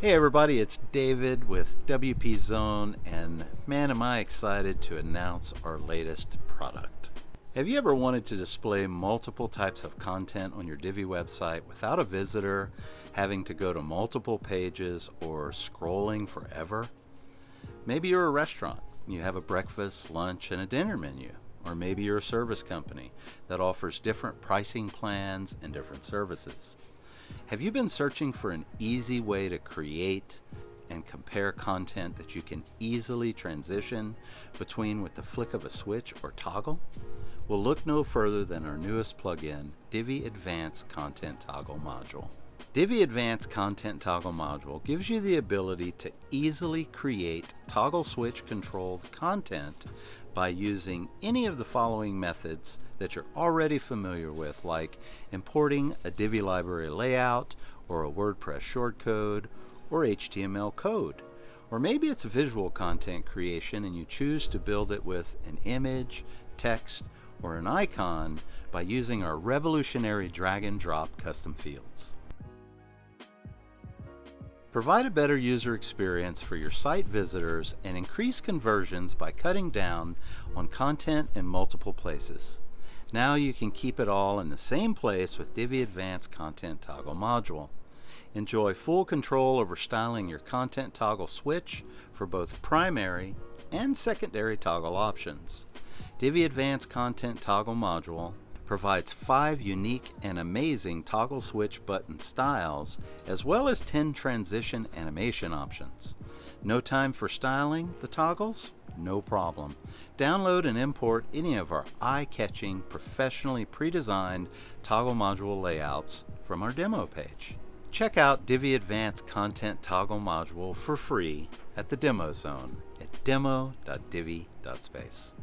Hey everybody, it's David with WP Zone, and man am I excited to announce our latest product. Have you ever wanted to display multiple types of content on your Divi website without a visitor having to go to multiple pages or scrolling forever? Maybe you're a restaurant. You have a breakfast, lunch, and a dinner menu. Or maybe you're a service company that offers different pricing plans and different services. Have you been searching for an easy way to create and compare content that you can easily transition between with the flick of a switch or toggle? Well, look no further than our newest plugin, Divi Advanced Content Toggle Module. Divi Advanced Content Toggle Module gives you the ability to easily create toggle switch controlled content by using any of the following methods that you're already familiar with, like importing a Divi Library layout or a WordPress shortcode or HTML code. Or maybe it's visual content creation and you choose to build it with an image, text, or an icon by using our revolutionary drag and drop custom fields. Provide a better user experience for your site visitors and increase conversions by cutting down on content in multiple places. Now you can keep it all in the same place with Divi Advanced Content Toggle Module. Enjoy full control over styling your content toggle switch for both primary and secondary toggle options. Divi Advanced Content Toggle Module provides 5 unique and amazing toggle switch button styles, as well as 10 transition animation options. No time for styling the toggles? No problem. Download and import any of our eye-catching, professionally pre-designed toggle module layouts from our demo page. Check out Divi Advanced Content Toggle Module for free at the Demo Zone at demo.divi.space.